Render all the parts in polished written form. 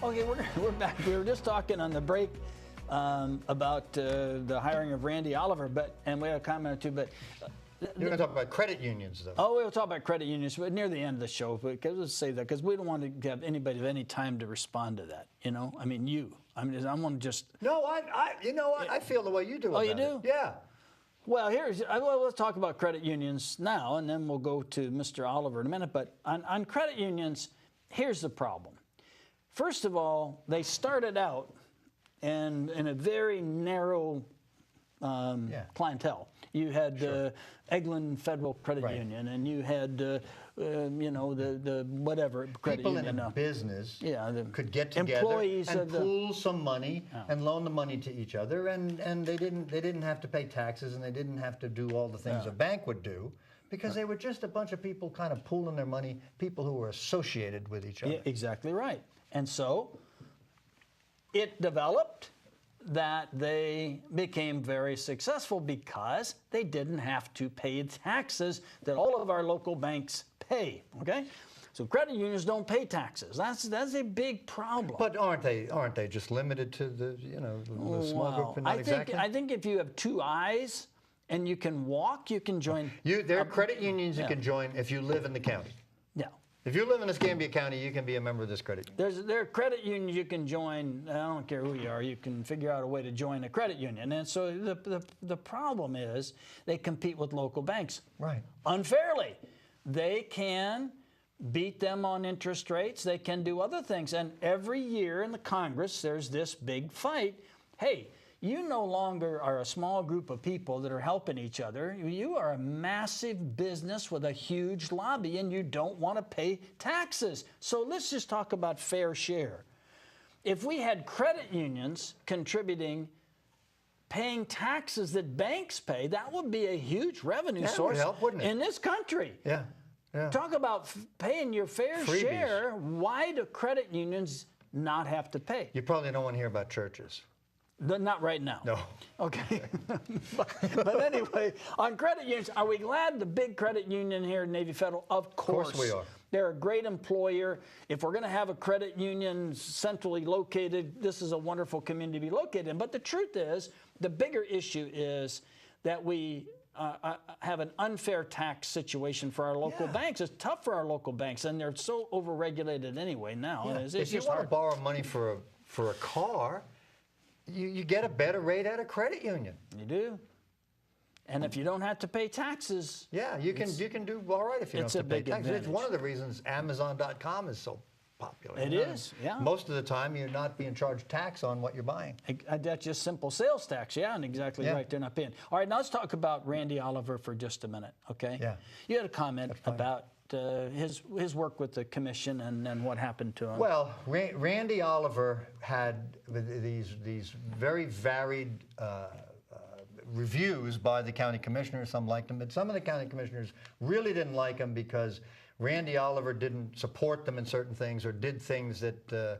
Okay, we're back. We were just talking on the break about the hiring of Randy Oliver, and we had a comment or two, but. You're going to talk about credit unions, though. Oh, we'll talk about credit unions but near the end of the show. Because let's say that because we don't want to have anybody have any time to respond to that. You know, I mean, I want to just. No, you know what? I feel the way you do. Oh, you do? Yeah. Well, let's talk about credit unions now, and then we'll go to Mr. Oliver in a minute. But on credit unions, here's the problem. First of all, they started out in a very narrow clientele. You had Eglin Federal Credit Union, and you had, you know, the whatever credit People union. in a business could get employees together and pool some money and loan the money to each other, and they didn't have to pay taxes, and they didn't have to do all the things a bank would do, because they were just a bunch of people kind of pooling their money, people who were associated with each other. Yeah, exactly right. And so it developed that they became very successful because they didn't have to pay taxes that all of our local banks pay. Okay, so credit unions don't pay taxes. That's a big problem. But aren't they just limited to the the small group? And not exactly? I think if you have two eyes and you can walk, you can join. There are credit unions you can join if you live in the county. Yeah. If you live in Escambia County, you can be a member of this credit union. There are credit unions you can join. I don't care who you are. You can figure out a way to join a credit union. And so the problem is they compete with local banks. Right. Unfairly. They can beat them on interest rates. They can do other things. And every year in the Congress, there's this big fight. Hey, you no longer are a small group of people that are helping each other. You are a massive business with a huge lobby, and you don't want to pay taxes. So let's just talk about fair share. If we had credit unions contributing, paying taxes that banks pay, that would be a huge revenue source would help, wouldn't it? in this country. Yeah. Talk about paying your fair Freebies. share. Why do credit unions not have to pay? You probably don't want to hear about churches. Not right now. No. Okay. but anyway, on credit unions, are we glad the big credit union here in Navy Federal? Of course. Of course we are. They're a great employer. If we're going to have a credit union centrally located, this is a wonderful community to be located in. But the truth is, the bigger issue is that we have an unfair tax situation for our local banks. It's tough for our local banks, and they're so overregulated anyway now. Yeah. It's if you want to borrow money for a car, you get a better rate at a credit union. You do. And if you don't have to pay taxes. Yeah, you can do all right if you don't have to pay taxes. Advantage. It's one of the reasons Amazon.com is so popular. It is, yeah. Most of the time, you're not being charged tax on what you're buying. That's just simple sales tax, and exactly right. They're not paying. All right, now let's talk about Randy Oliver for just a minute, okay? Yeah. You had a comment about his work with the commission and what happened to him. Well, Randy Oliver had these very varied reviews by the county commissioners. Some liked him, but some of the county commissioners really didn't like him because Randy Oliver didn't support them in certain things or did things that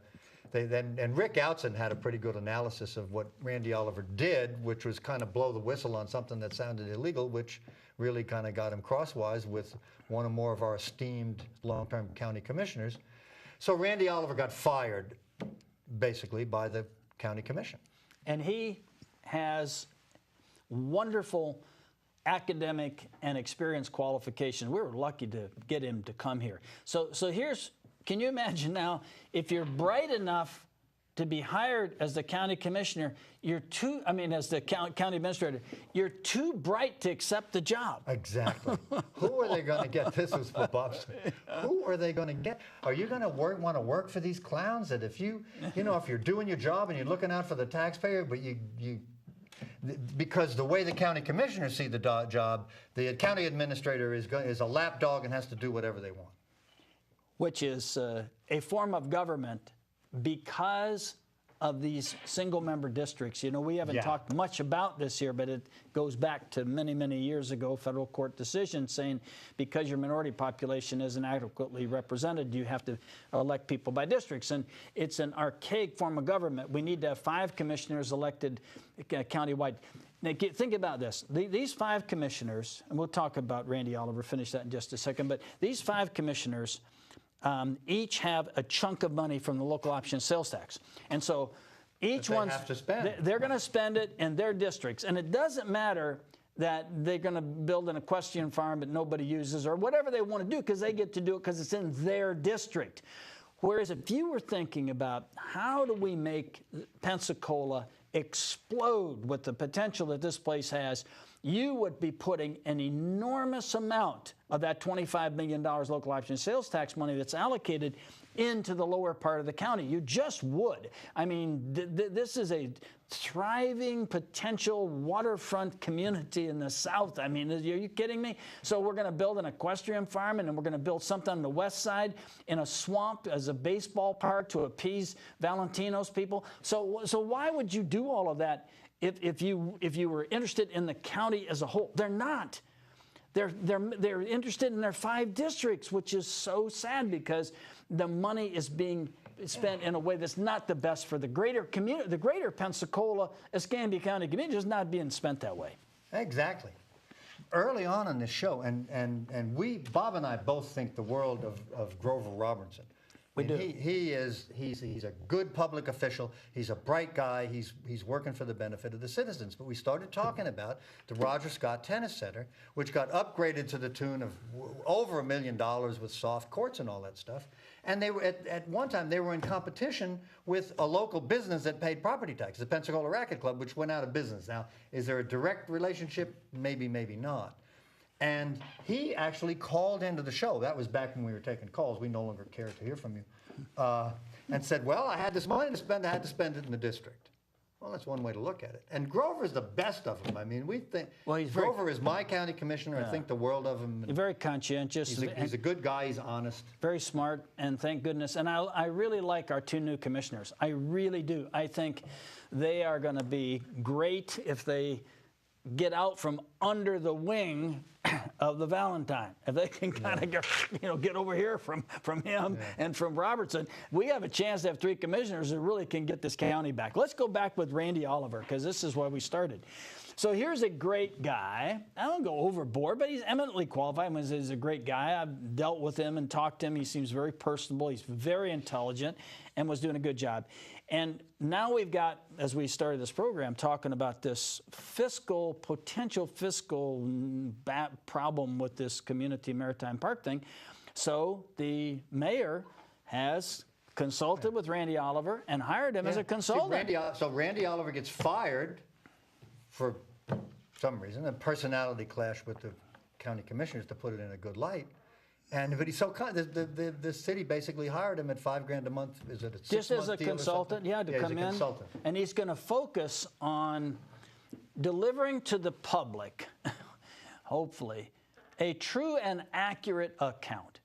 and Rick Outson had a pretty good analysis of what Randy Oliver did, which was kind of blow the whistle on something that sounded illegal, which really kind of got him crosswise with one or more of our esteemed long-term county commissioners. So Randy Oliver got fired, basically, by the county commission. And he has wonderful academic and experience qualifications. We were lucky to get him to come here. So here's, can you imagine now, if you're bright enough to be hired as the county commissioner, as the county administrator, you're too bright to accept the job. Exactly. Who are they going to get? This was for Bob's. Who are they going to get? Are you going to want to work for these clowns that if if you're doing your job and you're looking out for the taxpayer, but because the way the county commissioners see the job, the county administrator is a lapdog and has to do whatever they want. Which is a form of government because of these single-member districts. We haven't talked much about this here, but it goes back to many, many years ago, federal court decision saying because your minority population isn't adequately represented, you have to elect people by districts. And it's an archaic form of government. We need to have 5 commissioners elected countywide. Now, think about this. These 5 commissioners, and we'll talk about Randy Oliver, finish that in just a second, but these 5 commissioners each have a chunk of money from the local option sales tax. And so each one, they're going to spend it in their districts. And it doesn't matter that they're going to build an equestrian farm that nobody uses or whatever they want to do, because they get to do it because it's in their district. Whereas if you were thinking about how do we make Pensacola explode with the potential that this place has, you would be putting an enormous amount of that $25 million local option sales tax money that's allocated into the lower part of the county. You just would. I mean, this is a thriving potential waterfront community in the south. I mean, are you kidding me? So we're going to build an equestrian farm, and then we're going to build something on the west side in a swamp as a baseball park to appease Valentino's people. So why would you do all of that if you were interested in the county as a whole? They're not. They're interested in their 5 districts, which is so sad because the money is being spent in a way that's not the best for the greater community. The greater Pensacola, Escambia County community is not being spent that way. Exactly. Early on in this show, and Bob and I both think the world of Grover Robertson. We do. He's a good public official. He's a bright guy. He's working for the benefit of the citizens. But we started talking about the Roger Scott Tennis Center, which got upgraded to the tune of over $1 million with soft courts and all that stuff. And they were at one time they were in competition with a local business that paid property tax, the Pensacola Racquet Club, which went out of business. Now, is there a direct relationship? Maybe, maybe not. And he actually called into the show. That was back when we were taking calls. We no longer care to hear from you. And said, well, I had this money to spend. I had to spend it in the district. Well, that's one way to look at it. And Grover's the best of them. I mean, we think Grover is my county commissioner. I think the world of him. He's very conscientious. He's a good guy. He's honest. Very smart, and thank goodness. And I really like our 2 new commissioners. I really do. I think they are going to be great if they get out from under the wing of the Valentine. If they can kind of get over here from him and from Robertson, we have a chance to have 3 commissioners that really can get this county back. Let's go back with Randy Oliver, because this is where we started. So here's a great guy. I don't go overboard, but he's eminently qualified. He's a great guy. I've dealt with him and talked to him. He seems very personable. He's very intelligent and was doing a good job. And now we've got, as we started this program, talking about this potential fiscal problem with this community maritime park thing. So the mayor has consulted with Randy Oliver and hired him as a consultant. So Randy Oliver gets fired for some reason, a personality clash with the county commissioners, to put it in a good light. But he's so kind. The city basically hired him at $5,000 a month. Is it a 6-month deal? Just as a consultant, to come in. Consultant. And he's going to focus on delivering to the public, hopefully, a true and accurate account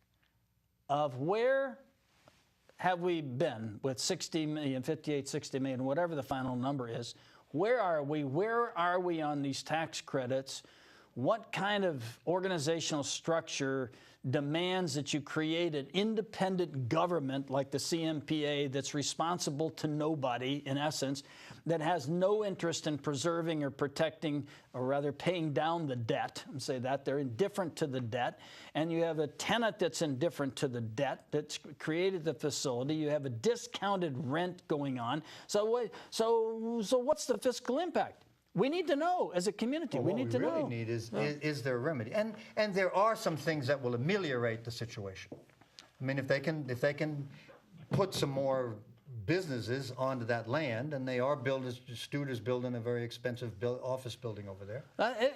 of where have we been with 60 million, 58, 60 million, whatever the final number is. Where are we? Where are we on these tax credits? What kind of organizational structure demands that you create an independent government like the CMPA that's responsible to nobody, in essence, that has no interest in preserving or protecting, or rather paying down the debt, and say that they're indifferent to the debt, and you have a tenant that's indifferent to the debt that's created the facility. You have a discounted rent going on. So what's the fiscal impact? We need to know as a community. Well, we need to know. What we really need is there a remedy? And there are some things that will ameliorate the situation. I mean, if they can put some more businesses onto that land, and they are Studer's building a very expensive office building over there.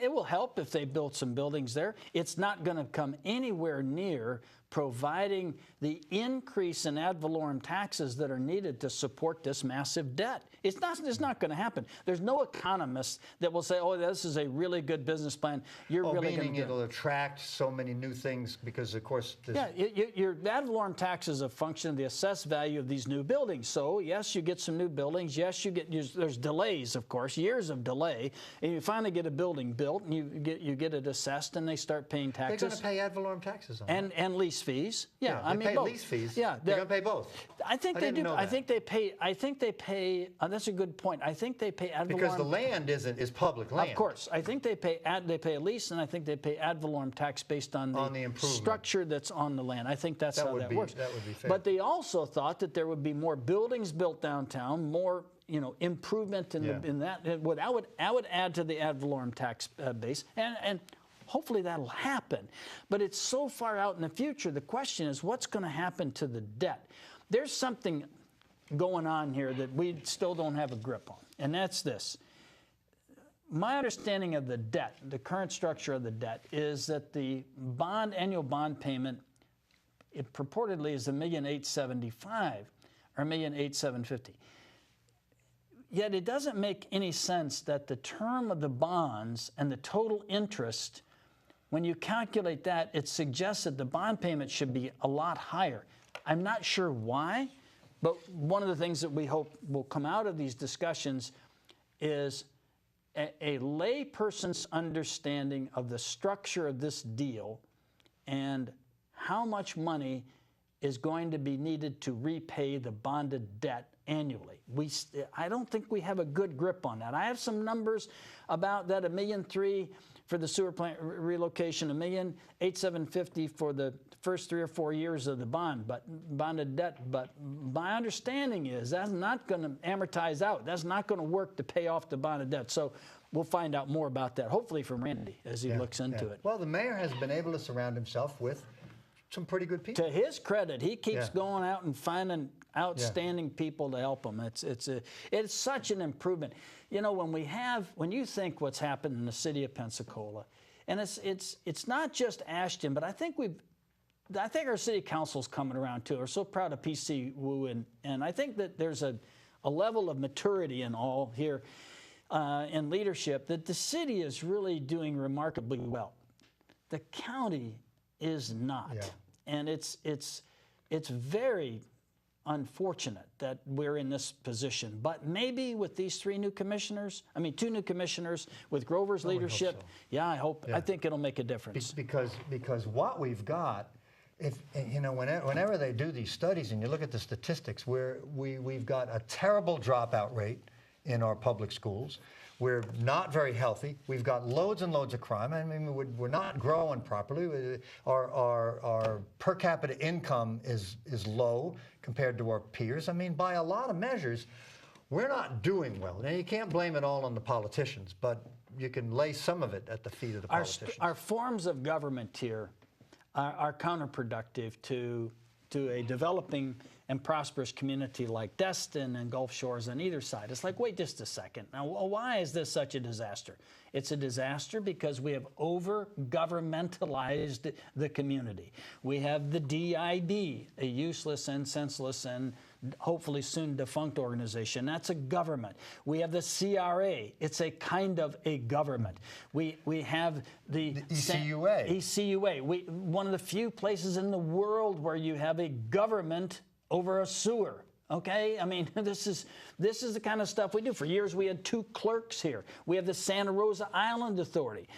It will help if they build some buildings there. It's not going to come anywhere near providing the increase in ad valorem taxes that are needed to support this massive debt. It's not going to happen. There's no economist that will say, oh, this is a really good business plan. You're really going to meaning it'll attract so many new things because, of course... your ad valorem tax is a function of the assessed value of these new buildings. So, yes, you get some new buildings. Yes, there's delays, of course, years of delay. And you finally get a building built, and you get it assessed, and they start paying taxes. They're going to pay ad valorem taxes on it. And lease lease fees. Yeah, I they mean pay both. lease fees. Yeah, they're going to pay both. I think I they didn't do. know I that. think they pay. I think they pay. That's a good point. I think they pay ad valorem. Because the land is public land. Of course, I think they pay a lease, and I think they pay ad valorem tax based on the improvement structure that's on the land. I think that's how that works. That would be fair. But they also thought that there would be more buildings built downtown, more improvement in that. I would add to the ad valorem tax base, and hopefully that'll happen. But it's so far out in the future. The question is, what's going to happen to the debt? There's something going on here that we still don't have a grip on, and that's this. My understanding of the debt, the current structure of the debt, is that the annual bond payment, it purportedly is $1,875,000 or $1,875,000. Yet it doesn't make any sense that the term of the bonds and the total interest, when you calculate that, it suggests that the bond payment should be a lot higher. I'm not sure why, but one of the things that we hope will come out of these discussions is a layperson's understanding of the structure of this deal and how much money is going to be needed to repay the bonded debt annually. I don't think we have a good grip on that. I have some numbers about that, $1.3 million for the sewer plant relocation, $1,875,000 for the first 3 or 4 years of the bonded debt. But my understanding is that's not going to amortize out. That's not going to work to pay off the bonded debt. So we'll find out more about that, hopefully from Randy as he looks into it. Well, the mayor has been able to surround himself with some pretty good people. To his credit, he keeps going out and finding outstanding people to help him. It's such an improvement. When you think what's happened in the city of Pensacola, and it's not just Ashton, but I think our city council's coming around too. We're so proud of PC Wu, and I think that there's a level of maturity in all here in leadership that the city is really doing remarkably well. The county is not, and it's very unfortunate that we're in this position. But maybe with these 2 new commissioners, with Grover's leadership, I think it'll make a difference. Because what we've got, whenever they do these studies and you look at the statistics, we've got a terrible dropout rate in our public schools. We're not very healthy. We've got loads and loads of crime. I mean, we're not growing properly. Our per capita income is low compared to our peers. I mean, by a lot of measures, we're not doing well. Now, you can't blame it all on the politicians, but you can lay some of it at the feet of the politicians. Our forms of government here are counterproductive to a developing and prosperous community like Destin and Gulf Shores on either side. It's like, wait just a second. Now, why is this such a disaster? It's a disaster because we have over-governmentalized the community. We have the DID, a useless and senseless and hopefully soon defunct organization. That's a government. We have the CRA. It's a kind of a government. We have the ECUA. ECUA. One of the few places in the world where you have a government over a sewer. Okay, I mean, this is the kind of stuff we do. For years, we had 2 clerks here. We have the Santa Rosa Island Authority.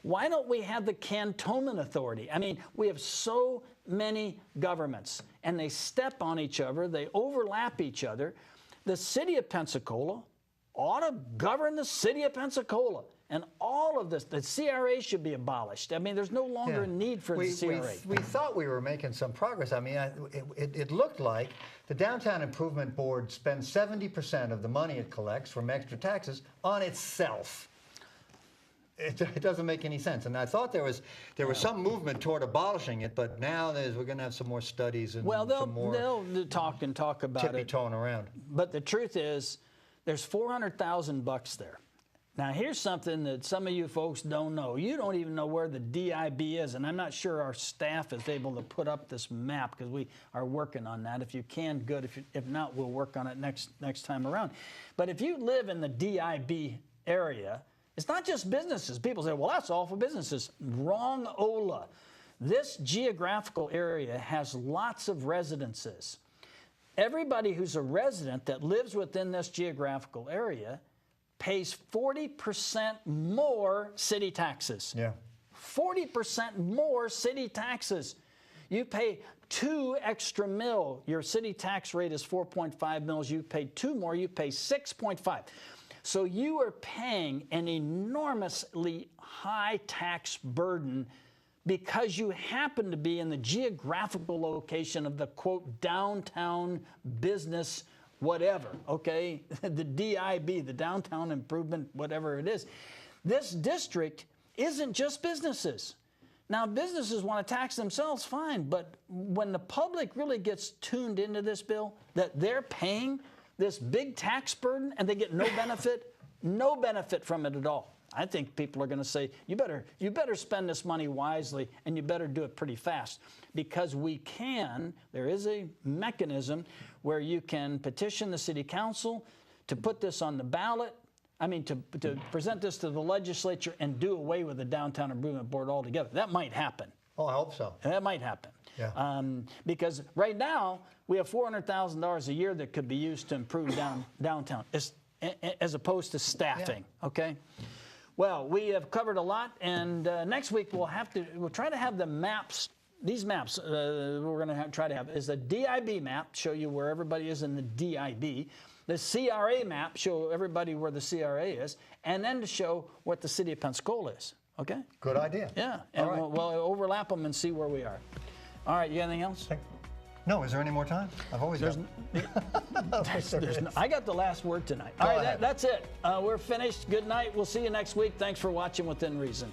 Why don't we have the Cantonment Authority? I mean, we have so many governments, and they step on each other. They overlap each other. The city of Pensacola ought to govern the city of Pensacola. And all of this, the CRA should be abolished. I mean, there's no longer a need for the CRA. We thought we were making some progress. I mean, it looked like the Downtown Improvement Board spends 70% of the money it collects from extra taxes on itself. It doesn't make any sense. And I thought there was some movement toward abolishing it, but now we're going to have some more studies and some more they'll talk about it. tippy-toeing around. But the truth is, there's $400,000 there. Now, here's something that some of you folks don't know. You don't even know where the DIB is, and I'm not sure our staff is able to put up this map because we are working on that. If you can, good. If not, we'll work on it next time around. But if you live in the DIB area, it's not just businesses. People say, well, that's all for businesses. Wrong, Ola. This geographical area has lots of residences. Everybody who's a resident that lives within this geographical area pays 40% more city taxes. 40% more city taxes. You pay 2 extra mil. Your city tax rate is 4.5 mils. You pay 2 more. You pay 6.5. So you are paying an enormously high tax burden because you happen to be in the geographical location of the, quote, downtown business whatever, okay? The DIB, the downtown improvement, whatever it is. This district isn't just businesses. Now, businesses want to tax themselves, fine, but when the public really gets tuned into this bill, that they're paying this big tax burden and they get no benefit from it at all. I think people are going to say, you better spend this money wisely, and you better do it pretty fast, because there is a mechanism where you can petition the city council to put this on the ballot, to present this to the legislature and do away with the Downtown Improvement Board altogether. That might happen. Oh, I hope so. That might happen. Yeah. Because right now, we have $400,000 a year that could be used to improve downtown, as opposed to staffing, okay? Well, we have covered a lot, and next week we'll try to have the maps. These maps we're going to try to have is a DIB map, show you where everybody is in the DIB. The CRA map, show everybody where the CRA is, and then to show what the city of Pensacola is. Okay? Good idea. Yeah, and we'll overlap them and see where we are. All right, you got anything else? No, is there any more time? I've always got. I got the last word tonight. All right, that's it. We're finished. Good night. We'll see you next week. Thanks for watching Within Reason.